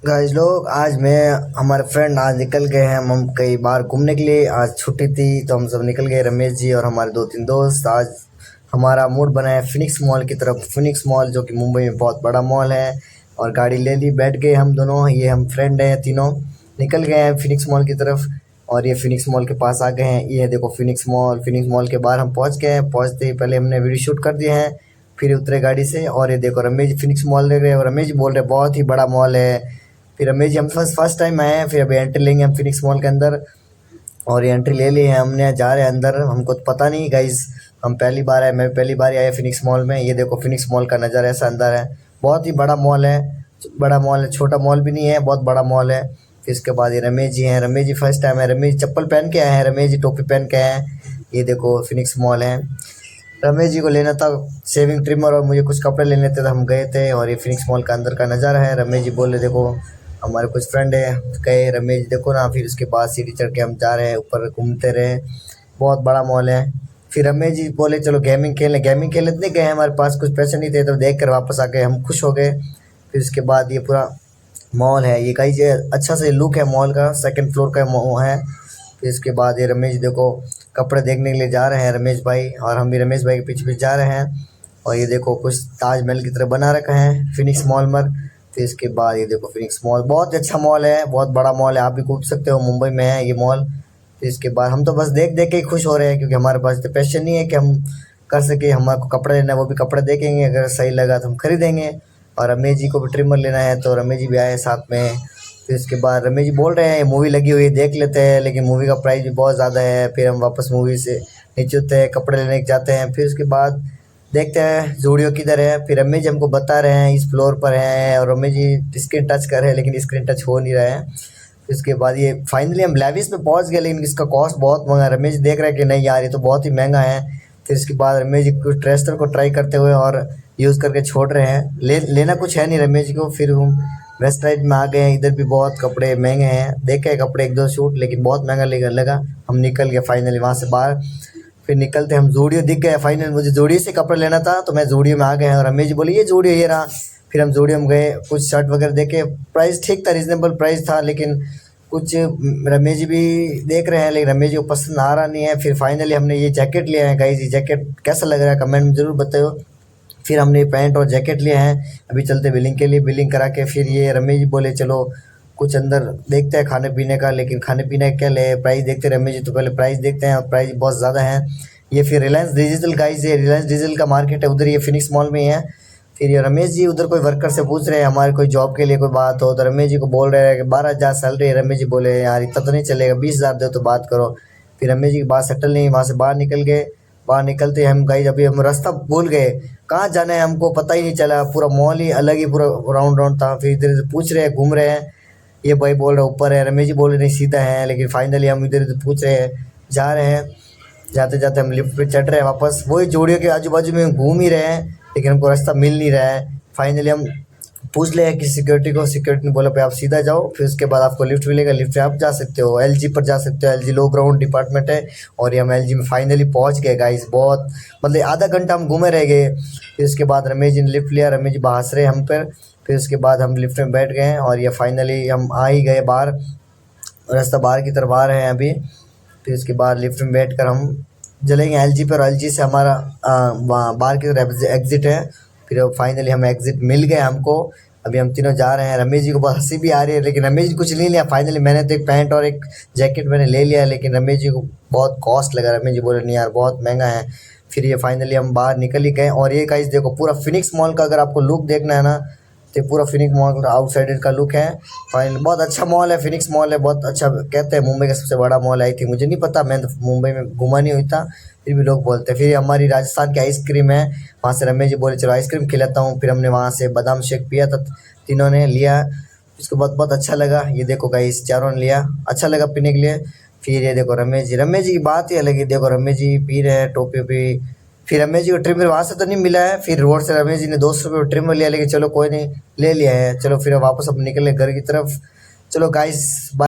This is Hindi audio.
गाइस लोग आज मैं हमारे फ्रेंड आज निकल गए हैं हम कई बार घूमने के लिए। आज छुट्टी थी तो हम सब निकल गए, रमेश जी और हमारे दो तीन दोस्त। आज हमारा मूड बना है फिनिक्स मॉल की तरफ। फिनिक्स मॉल जो कि मुंबई में बहुत बड़ा मॉल है, और गाड़ी ले ली, बैठ गए हम दोनों, ये हम फ्रेंड हैं तीनों, निकल गए हैं फिनिक्स मॉल की तरफ। और ये फिनिक्स मॉल के पास आ गए हैं, ये देखो फिनिक्स मॉल। फिनिक्स मॉल के बाहर हम पहुंच गए हैं। पहुंचते ही पहले हमने वीडियो शूट कर दिए हैं, फिर उतरे गाड़ी से। और ये देखो रमेश फिनिक्स मॉल देख रहे हैं, और रमेश जी बोल रहे बहुत ही बड़ा मॉल है। फिर रमेश जी हम फर्स्ट टाइम आए हैं, फिर अभी एंट्री लेंगे हम फिनिक्स मॉल के अंदर। और ये एंट्री ले ली है हमने, जा रहे हैं अंदर। हमको तो पता नहीं गाइस, हम पहली बार आए, मैं पहली बार आया फिनिक्स मॉल में। ये देखो फिनिक्स मॉल का नज़ारा ऐसा अंदर है, बहुत ही बड़ा मॉल है। बड़ा मॉल है, छोटा मॉल भी नहीं है, बहुत बड़ा मॉल है। फिर इसके बाद ये रमेश जी हैं, रमेश जी फर्स्ट टाइम है। रमेश चप्पल पहन के आए हैं, रमेश जी टोपी पहन के आए हैं। ये देखो फिनिक्स मॉल है। रमेश जी को लेना था शेविंग ट्रिमर, और मुझे कुछ कपड़े लेने थे तो हम गए थे। और ये फिनिक्स मॉल का अंदर का नज़ारा है। रमेश जी बोले देखो हमारे कुछ फ्रेंड है, गए रमेश देखो ना। फिर उसके बाद सीढ़ी चढ़ के हम जा रहे हैं ऊपर, घूमते रहे, बहुत बड़ा मॉल है। फिर रमेश जी बोले चलो गेमिंग खेलें। गेमिंग खेलने नहीं गए, हमारे पास कुछ पैसे नहीं थे, तो देख कर वापस आ गए, हम खुश हो गए। फिर उसके बाद ये पूरा मॉल है, ये कहीं अच्छा से लुक है मॉल का, सेकंड फ्लोर का है। फिर इसके बाद ये रमेश देखो कपड़े देखने के लिए जा रहे हैं रमेश भाई, और हम भी रमेश भाई के पीछे पीछे जा रहे हैं। और ये देखो कुछ ताजमहल की तरह बना रखा है फिनिक्स मॉल में। फिर इसके बाद ये देखो फिनिक्स मॉल बहुत अच्छा मॉल है, बहुत बड़ा मॉल है, आप भी घूम सकते हो, मुंबई में है ये मॉल। फिर इसके बाद हम तो बस देख देख के ही खुश हो रहे हैं, क्योंकि हमारे पास तो पैसे नहीं है कि हम कर सके। हमारे को कपड़े लेना है, वो भी कपड़े देखेंगे, अगर सही लगा तो हम खरीदेंगे। और रमेश जी को भी ट्रिमर लेना है, तो रमेश जी भी आए साथ में। फिर इसके बाद रमेश जी बोल रहे हैं मूवी लगी हुई है देख लेते हैं, लेकिन मूवी का प्राइस भी बहुत ज़्यादा है। फिर हम वापस मूवी से नीचे उतरते हैं, कपड़े लेने जाते हैं। फिर उसके बाद देखते हैं जूडियो किधर है। फिर रमेश जी हमको बता रहे हैं इस फ्लोर पर है, और रमेश जी स्क्रीन टच कर रहे हैं, लेकिन स्क्रीन टच हो नहीं रहा है। फिर उसके बाद ये फाइनली हम लेविस में पहुंच गए, लेकिन इसका कॉस्ट बहुत महंगा है। रमेश जी देख रहे हैं कि नहीं यार ये तो बहुत ही महंगा है। फिर इसके बाद रमेश जी कुछ ट्रेस्टर को ट्राई करते हुए और यूज़ करके छोड़ रहे हैं, लेना कुछ है नहीं रमेश जी को। फिर हम वेस्ट साइड में आ गए हैं, इधर भी बहुत कपड़े महंगे हैं, देखे कपड़े एक दो शूट, लेकिन बहुत महंगा लगा। हम निकल गए फाइनली वहाँ से बाहर। फिर निकलते हम जूडियो दिख गए फाइनल, मुझे जूडियो से कपड़े लेना था, तो मैं जूडियो में आ गए हैं। और रमेश जी बोले ये जूडियो ये रहा। फिर हम जूडियो में गए, कुछ शर्ट वगैरह देखे, प्राइस ठीक था, रिजनेबल प्राइस था, लेकिन कुछ रमेश जी भी देख रहे हैं, लेकिन रमेश जी को पसंद आ रहा नहीं है। फिर फाइनली हमने ये जैकेट लिया है गाइस, ये जैकेट कैसा लग रहा है कमेंट में ज़रूर बताओ। फिर हमने पैंट और जैकेट लिए हैं, अभी चलते बिलिंग के लिए, बिलिंग करा के फिर ये रमेश जी बोले चलो कुछ अंदर देखते हैं खाने पीने का, लेकिन खाने पीने का क्या ले, प्राइस देखते हैं रमेश जी, तो पहले प्राइस देखते हैं, और प्राइस बहुत ज़्यादा है। ये फिर रिलायंस डिजिटल गाइस, ये रिलायंस डिजिटल का मार्केट है उधर, ये फिनिक्स मॉल में ही है। फिर ये रमेश जी उधर कोई वर्कर से पूछ रहे हैं हमारे कोई जॉब के लिए कोई बात हो, तो रमेश जी को बोल रहे हैं कि 12,000 सैलरी है। रमेश जी बोले यार इतना तो नहीं चलेगा, 20,000 दो तो बात करो। फिर रमेश जी की बात सेटल नहीं, वहाँ से बाहर निकल गए। बाहर निकलते हम गाइस अभी हम रास्ता भूल गए, कहाँ जाना है हमको पता ही नहीं चला, पूरा मॉल ही अलग ही पूरा राउंड राउंड था। फिर इधर इधर पूछ रहे हैं, घूम रहे हैं, ये भाई बोल रहे ऊपर है, रमेश जी बोल रहे नहीं सीधा है, लेकिन फाइनली हम इधर इधर पूछ रहे हैं, जा रहे हैं। जाते जाते हम लिफ्ट पे चढ़ रहे हैं वापस, वही जोड़ियों के आजू बाजू में घूम ही रहे हैं, लेकिन हमको रास्ता मिल नहीं रहा है। फाइनली हम पूछ ले कि सिक्योरिटी को, सिक्योरिटी ने बोला पे आप सीधा जाओ, फिर उसके बाद आपको लिफ्ट मिलेगा, लिफ्ट से आप जा सकते हो, एलजी पर जा सकते हो, एलजी लो ग्राउंड डिपार्टमेंट है। और ये हम एलजी में फाइनली पहुंच गए गाइस, बहुत मतलब आधा घंटा हम घूमे रह गए। फिर उसके बाद रमेश जी ने लिफ्ट लिया, रमेश जी हंस रहे हम पर। फिर उसके बाद हम लिफ्ट में बैठ गए, और ये फाइनली हम आ ही गए बाहर, रास्ता बाहर की तरफ आ रहे हैं अभी। फिर उसके बाद लिफ्ट में बैठ कर हम चलेंगे एलजी पर, एलजी से हमारा बाहर की तरफ एग्ज़िट है। फिर फाइनली हम एग्ज़िट मिल गए हमको, अभी हम तीनों जा रहे हैं। रमेश जी को बहुत हंसी भी आ रही है, लेकिन रमेश जी कुछ नहीं लिया फाइनली। मैंने तो एक पैंट और एक जैकेट मैंने ले लिया, लेकिन रमेश जी को बहुत कॉस्ट लगा, रमेश जी बोले नहीं यार बहुत महंगा है। फिर ये फाइनली हम बाहर निकल ही गए। और ये गाइस देखो पूरा फिनिक्स मॉल का अगर आपको लुक देखना है ना, तो पूरा फिनिक्स मॉल का आउटसाइडर का लुक है। फाइनल बहुत अच्छा मॉल है, फिनिक्स मॉल है, बहुत अच्छा, कहते हैं मुंबई का सबसे बड़ा मॉल आई थी, मुझे नहीं पता, मैं तो मुंबई में घुमा नहीं हुई था, फिर भी लोग बोलते हैं। फिर हमारी राजस्थान की आइसक्रीम है, वहाँ से रमेश जी बोले चलो आइसक्रीम खिलाता हूँ। फिर हमने वहाँ से बादाम शेक पिया था, तीनों ने लिया, उसके बाद बहुत अच्छा लगा। ये देखो गाइस चारों ने लिया, अच्छा लगा पीने के लिए। फिर ये देखो रमेश जी की बात ही अलग है, देखो रमेश जी पी रहे हैं टोपी पी। फिर रमेश जी को ट्रिमर वहाँ से तो नहीं मिला है, फिर रोड से रमेश जी ने 200 रुपये ट्रिमर लिया, लेकिन चलो कोई नहीं ले लिया है। चलो फिर वापस अब निकले घर की तरफ। चलो गाइस।